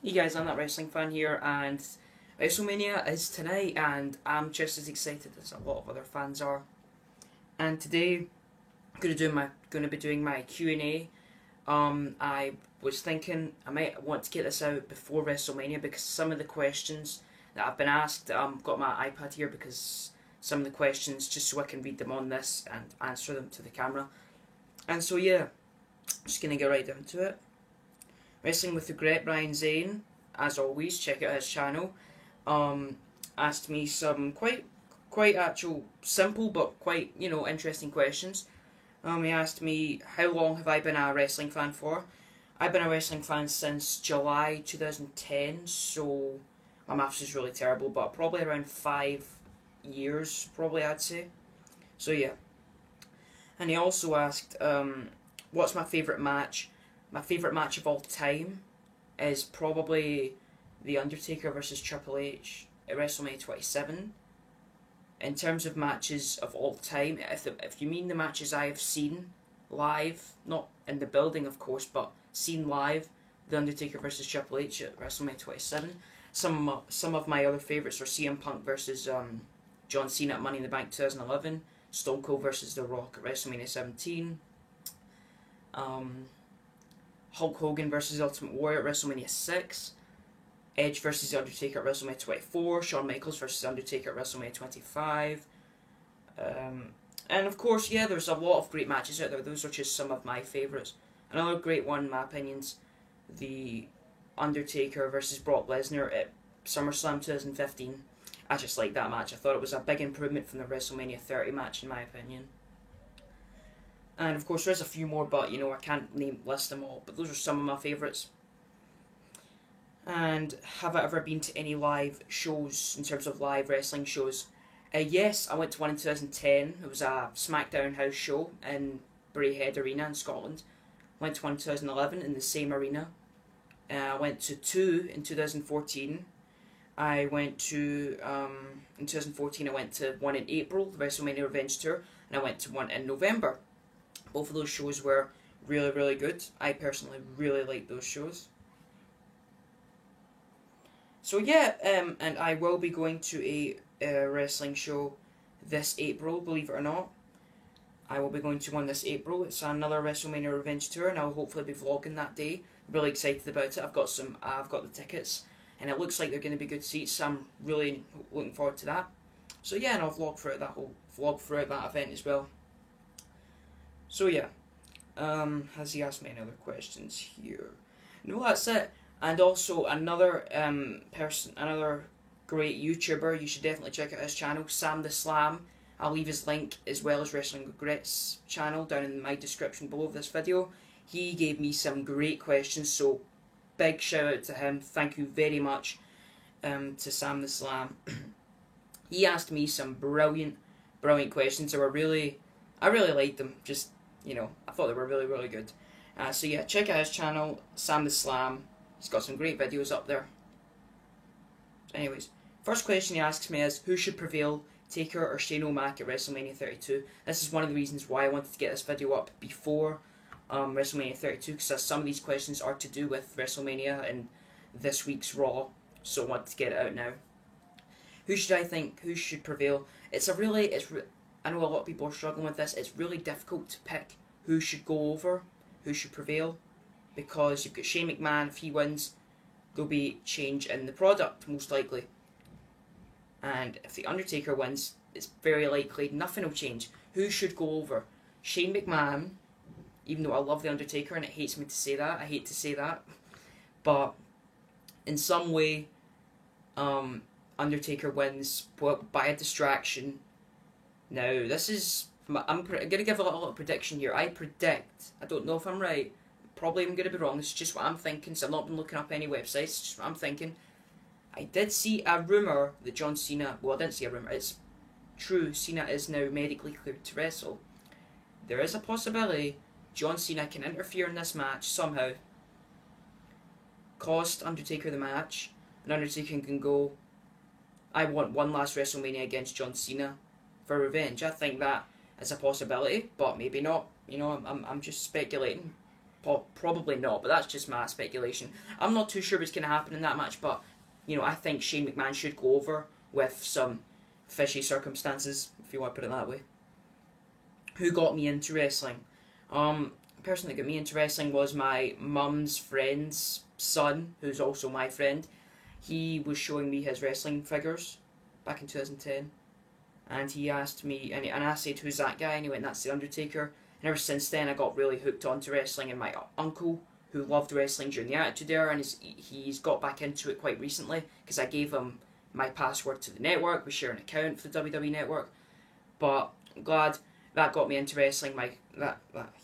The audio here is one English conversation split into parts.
Hey guys, I'm that wrestling fan here, and WrestleMania is tonight, and I'm just as excited as a lot of other fans are. And today, I'm gonna be doing my Q&A. I was thinking I might want to get this out before WrestleMania because some of the questions that I've been asked, got my iPad here because some of the questions just so I can read them on this and answer them to the camera. And so yeah, just gonna get right down to it. Wrestling with Regret, Brian Zane, as always, check out his channel. Asked me some quite actual simple but quite interesting questions. He asked me how long have I been a wrestling fan for. I've been a wrestling fan since July 2010, so my maths is really terrible, but probably around 5 years, probably I'd say. So yeah. And he also asked, what's my favourite match? My favourite match of all time is probably The Undertaker versus Triple H at WrestleMania 27. In terms of matches of all time, if you mean the matches I have seen live, not in the building of course, but seen live, The Undertaker versus Triple H at WrestleMania 27. Some of my other favourites are CM Punk versus John Cena at Money in the Bank 2011, Stone Cold versus The Rock at WrestleMania 17, Hulk Hogan versus Ultimate Warrior at WrestleMania 6, Edge versus The Undertaker at WrestleMania 24, Shawn Michaels versus The Undertaker at WrestleMania 25. And of course, yeah, there's a lot of great matches out there. Those are just some of my favourites. Another great one, in my opinion's The Undertaker versus Brock Lesnar at SummerSlam 2015. I just liked that match. I thought it was a big improvement from the WrestleMania 30 match, in my opinion. And of course, there's a few more, but I can't list them all. But those are some of my favourites. And have I ever been to any live shows in terms of live wrestling shows? Yes, I went to one in 2010. It was a SmackDown house show in Braehead Arena in Scotland. Went to one in 2011 in the same arena. I went to two in 2014. I went to, in 2014, I went to one in April, the WrestleMania Revenge Tour, and I went to one in November. Both of those shows were really, really good. I personally really liked those shows. So yeah, and I will be going to a wrestling show this April, believe it or not. I will be going to one this April. It's another WrestleMania Revenge Tour, and I'll hopefully be vlogging that day. Really excited about it. I've got the tickets, and it looks like they're going to be good seats. So I'm really looking forward to that. So yeah, and I'll vlog throughout that event as well. So yeah, has he asked me any other questions here? No, that's it. And also another another great YouTuber, you should definitely check out his channel, Sam the Slam. I'll leave his link as well as Wrestling Regrets channel down in my description below this video. He gave me some great questions, so big shout out to him. Thank you very much to Sam the Slam. He asked me some brilliant questions. I really liked them. Just, I thought they were really, really good. So yeah, check out his channel, Sam the Slam. He's got some great videos up there. Anyways, first question he asks me is, who should prevail, Taker or Shane O'Mac at WrestleMania 32? This is one of the reasons why I wanted to get this video up before WrestleMania 32, because some of these questions are to do with WrestleMania and this week's Raw, so I wanted to get it out now. Who should prevail? I know a lot of people are struggling with this. It's really difficult to pick who should go over, who should prevail, because you've got Shane McMahon. If he wins, there'll be change in the product, most likely. And if The Undertaker wins, it's very likely nothing will change. Who should go over? Shane McMahon, even though I love The Undertaker and it hates me to say that, I hate to say that, but in some way, Undertaker wins by a distraction. Now, I'm going to give a little prediction here. I don't know if I'm right, probably I'm going to be wrong, this is just what I'm thinking, so I've not been looking up any websites, it's just what I'm thinking. I did see a rumour that John Cena, well, I didn't see a rumour, it's true, Cena is now medically cleared to wrestle. There is a possibility John Cena can interfere in this match somehow, cost Undertaker the match, and Undertaker can go, I want one last WrestleMania against John Cena for revenge. I think that is a possibility, but maybe not. I'm just speculating. Probably not, but that's just my speculation. I'm not too sure what's going to happen in that match, but I think Shane McMahon should go over with some fishy circumstances, if you want to put it that way. Who got me into wrestling? The person that got me into wrestling was my mum's friend's son, who's also my friend. He was showing me his wrestling figures back in 2010, and he asked me, and I said, "Who's that guy?" And he went, "That's The Undertaker." And ever since then, I got really hooked onto wrestling, and my uncle, who loved wrestling during the Attitude Era, and he's got back into it quite recently, because I gave him my password to the network. We share an account for the WWE Network. But I'm glad that got me into wrestling.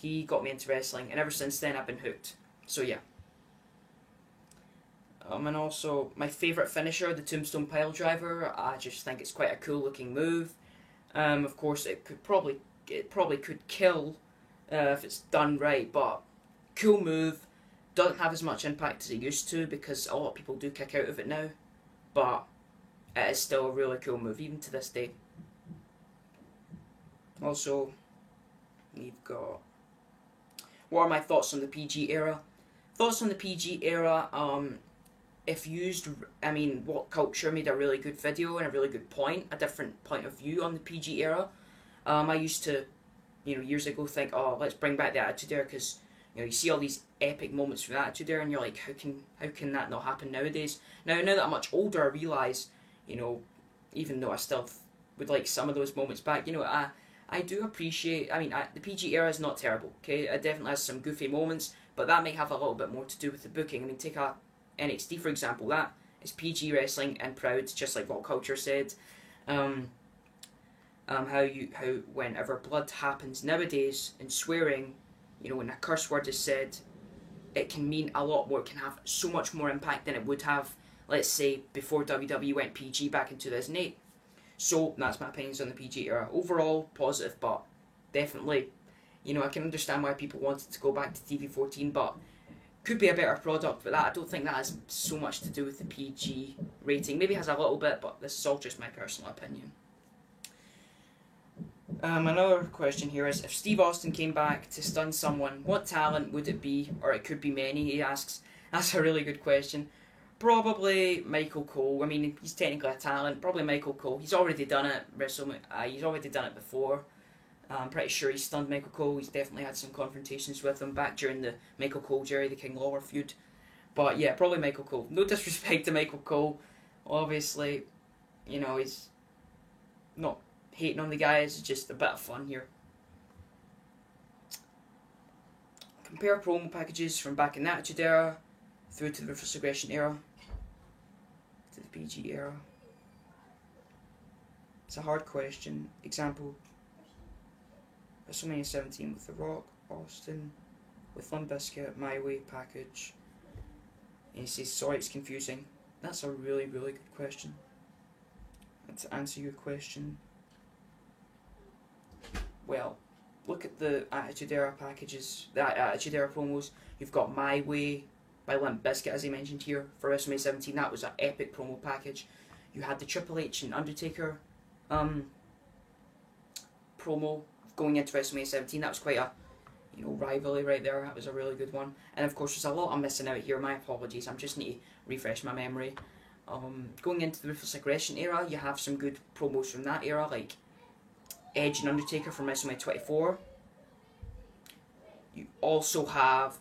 He got me into wrestling, and ever since then, I've been hooked. So yeah. And also, my favourite finisher, the Tombstone Piledriver. I just think it's quite a cool looking move. Of course, it probably could kill if it's done right, but cool move. Doesn't have as much impact as it used to, because a lot of people do kick out of it now, but it is still a really cool move, even to this day. Also, we've got, what are my thoughts on the PG era? Thoughts on the PG era, if used, What Culture made a really good video and a really good point, a different point of view on the PG era. I used to, years ago think, oh, let's bring back the Attitude Era, because, you see all these epic moments from the Attitude Era, and you're like, how can that not happen nowadays? Now that I'm much older, I realise, even though I still would like some of those moments back, I do appreciate, the PG era is not terrible, okay? It definitely has some goofy moments, but that may have a little bit more to do with the booking. Take a NXT, for example. That is PG wrestling and proud, just like What Culture said. How whenever blood happens nowadays and swearing, when a curse word is said, it can mean a lot more. It can have so much more impact than it would have, let's say, before WWE went PG back in 2008. So that's my opinions on the PG era. Overall, positive, but definitely, I can understand why people wanted to go back to TV14, but could be a better product. But that, I don't think that has so much to do with the PG rating. Maybe it has a little bit, but this is all just my personal opinion. Another question here is, if Steve Austin came back to stun someone, what talent would it be? Or it could be many, he asks. That's a really good question. Probably Michael Cole. He's technically a talent. Probably Michael Cole. He's already done it. He's already done it before. I'm pretty sure he's stunned Michael Cole. He's definitely had some confrontations with him back during the Michael Cole, Jerry the King Lawler feud. But yeah, probably Michael Cole. No disrespect to Michael Cole. Obviously, he's not hating on the guys. It's just a bit of fun here. Compare promo packages from back in the Attitude Era through to the Ruthless Aggression era to the PG era. It's a hard question. Example: WrestleMania 17 with The Rock, Austin with Limp Bizkit, My Way package. And he says, sorry, it's confusing. That's a really, really good question. And to answer your question, well, look at the Attitude Era packages, the Attitude Era promos. You've got My Way by Limp Bizkit, as I mentioned here, for WrestleMania 17. That was an epic promo package. You had the Triple H and Undertaker promo going into WrestleMania 17. That was quite a rivalry right there. That was a really good one. And of course, there's a lot I'm missing out here. My apologies. I just need to refresh my memory. Going into the Ruthless Aggression era, you have some good promos from that era, like Edge and Undertaker from WrestleMania 24. You also have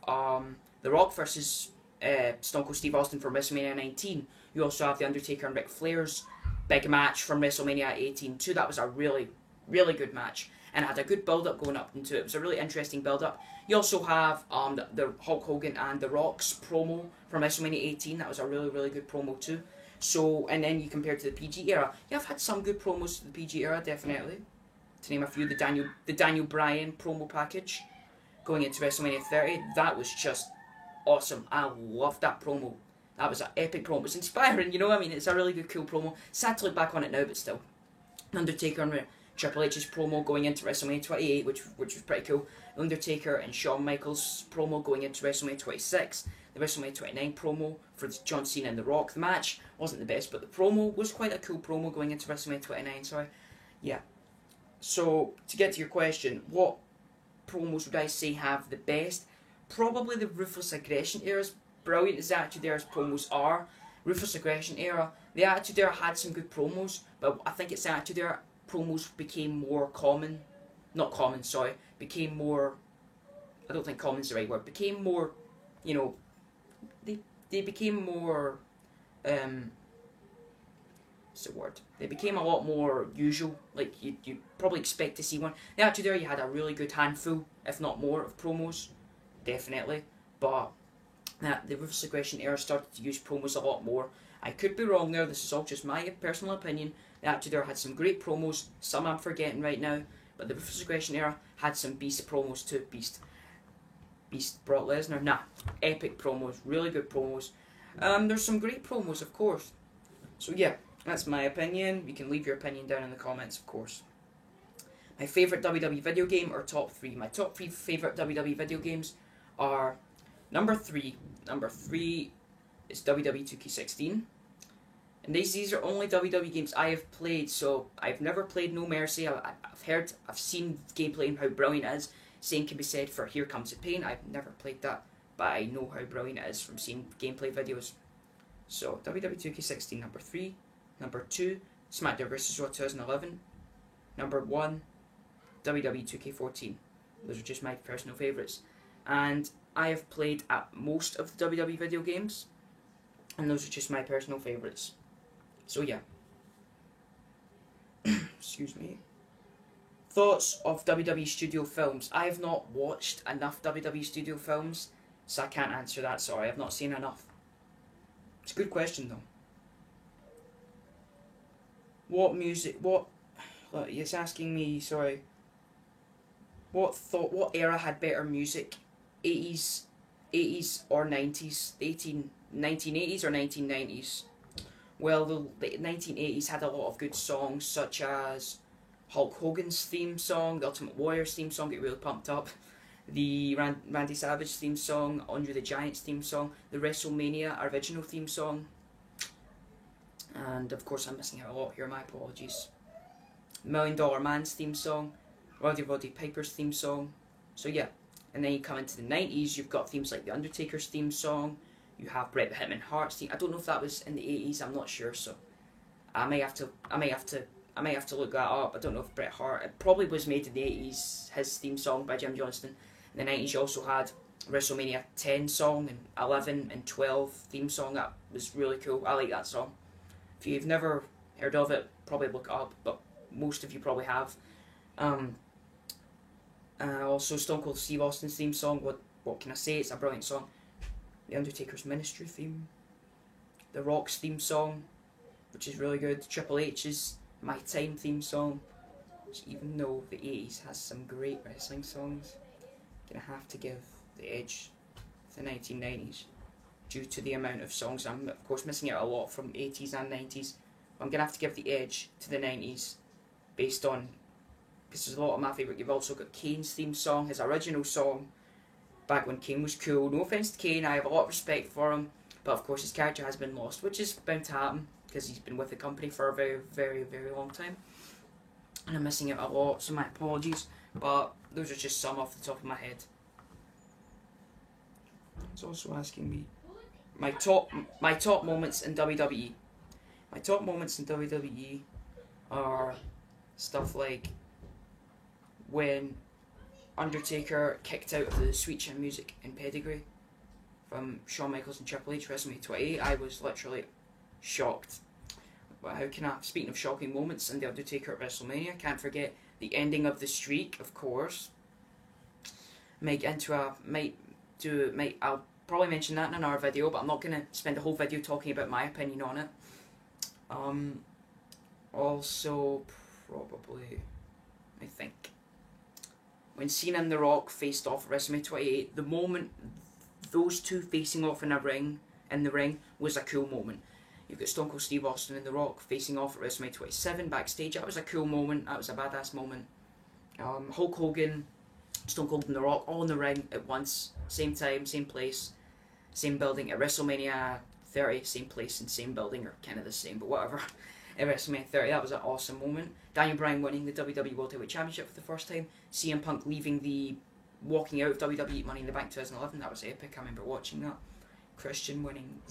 The Rock versus Stone Cold Steve Austin from WrestleMania 19. You also have The Undertaker and Ric Flair's big match from WrestleMania 18 too. That was a really, really good match, and it had a good build-up going up into it. It was a really interesting build-up. You also have the Hulk Hogan and The Rock's promo from WrestleMania 18. That was a really, really good promo too. So, and then you compare it to the PG era. Yeah, I've had some good promos to the PG era, definitely. To name a few, the Daniel Bryan promo package going into WrestleMania 30. That was just awesome. I loved that promo. That was an epic promo. It was inspiring, it's a really good, cool promo. Sad to look back on it now, but still. Undertaker and Triple H's promo going into WrestleMania 28, which was pretty cool. Undertaker and Shawn Michaels promo going into WrestleMania 26. The WrestleMania 29 promo for John Cena and The Rock. The match wasn't the best, but the promo was quite a cool promo going into WrestleMania 29, sorry. Yeah. So, to get to your question, what promos would I say have the best? probably the Ruthless Aggression era. As brilliant as the Attitude Era's promos are, Ruthless Aggression era, the Attitude Era had some good promos, but I think it's the Attitude Era promos became more common. Not common, sorry. Became more... I don't think common's the right word. Became more, you know... They became more... what's the word? They became a lot more usual. Like, you probably expect to see one. The Attitude Era, you had a really good handful, if not more, of promos. Definitely. But the Ruthless Aggression era started to use promos a lot more. I could be wrong there, this is all just my personal opinion. The Attitude Era had some great promos, some I'm forgetting right now, but the Ruthless Aggression era had some beast promos too. Beast Brock Lesnar? Nah, epic promos, really good promos. There's some great promos, of course. So yeah, that's my opinion. You can leave your opinion down in the comments, of course. My favourite WWE video game, or top 3. My top 3 favourite WWE video games are number 3. Number 3 is WWE 2K16. And these are only WWE games I have played, so I've never played No Mercy. I've seen gameplay and how brilliant it is. Same can be said for Here Comes the Pain. I've never played that, but I know how brilliant it is from seeing gameplay videos. So, WWE 2K16, number 3. Number 2, SmackDown vs. Raw 2011. Number 1, WWE 2K14. Those are just my personal favourites. And I have played at most of the WWE video games, and those are just my personal favourites. So yeah. Excuse me. Thoughts of WWE studio films. I have not watched enough WWE studio films, so I can't answer that, sorry. I've not seen enough. It's a good question though. What music, it's asking me, sorry. What era had better music? 80s or 90s? 1980s or 1990s? Well, the 1980s had a lot of good songs, such as Hulk Hogan's theme song, the Ultimate Warrior's theme song, get really pumped up. The Randy Savage theme song, Andre the Giant's theme song, the WrestleMania original theme song. And of course I'm missing out a lot here, my apologies. $1 Million Man's theme song, Roddy Piper's theme song. So yeah, and then you come into the 90s, you've got themes like The Undertaker's theme song, you have Bret the Hitman Hart's theme. I don't know if that was in the 80s, I'm not sure, so I may have to look that up. I don't know if Bret Hart, it probably was made in the 80s, his theme song by Jim Johnston. In the 90s you also had WrestleMania 10 song and 11 and 12 theme song. That was really cool. I like that song. If you've never heard of it, probably look it up, but most of you probably have. Also Stone Cold Steve Austin's theme song, what can I say, it's a brilliant song. The Undertaker's Ministry theme, The Rock's theme song, which is really good, Triple H's My Time theme song, which even though the 80s has some great wrestling songs, I'm going to have to give the edge to the 1990s, due to the amount of songs. I'm of course missing out a lot from 80s and 90s, but I'm going to have to give the edge to the 90s, based on, because there's a lot of my favourite. You've also got Kane's theme song, his original song, back when Kane was cool. No offence to Kane, I have a lot of respect for him, but of course his character has been lost, which is bound to happen, because he's been with the company for a very, very, very long time. And I'm missing out a lot, so my apologies, but those are just some off the top of my head. It's also asking me my top moments in WWE. My top moments in WWE are stuff like when Undertaker kicked out of the Sweet Chin Music in Pedigree from Shawn Michaels and Triple H WrestleMania 28. I was literally shocked. But how can I? Speaking of shocking moments in the Undertaker at WrestleMania, can't forget the ending of the streak, of course. I'll probably mention that in another video, but I'm not gonna spend a whole video talking about my opinion on it. Also, probably, I think, when Cena and The Rock faced off at WrestleMania 28, the moment those two facing off in the ring was a cool moment. You've got Stone Cold Steve Austin and The Rock facing off at WrestleMania 27 backstage. That was a cool moment. That was a badass moment. Hulk Hogan, Stone Cold and The Rock all in the ring at once, same time, same place, same building at WrestleMania 30, same place and same building, or kind of the same, but whatever. At WrestleMania 30, that was an awesome moment. Daniel Bryan winning the WWE World Heavyweight Championship for the first time. CM Punk leaving the walking out of WWE Money in the Bank 2011. That was epic. I remember watching that. Christian winning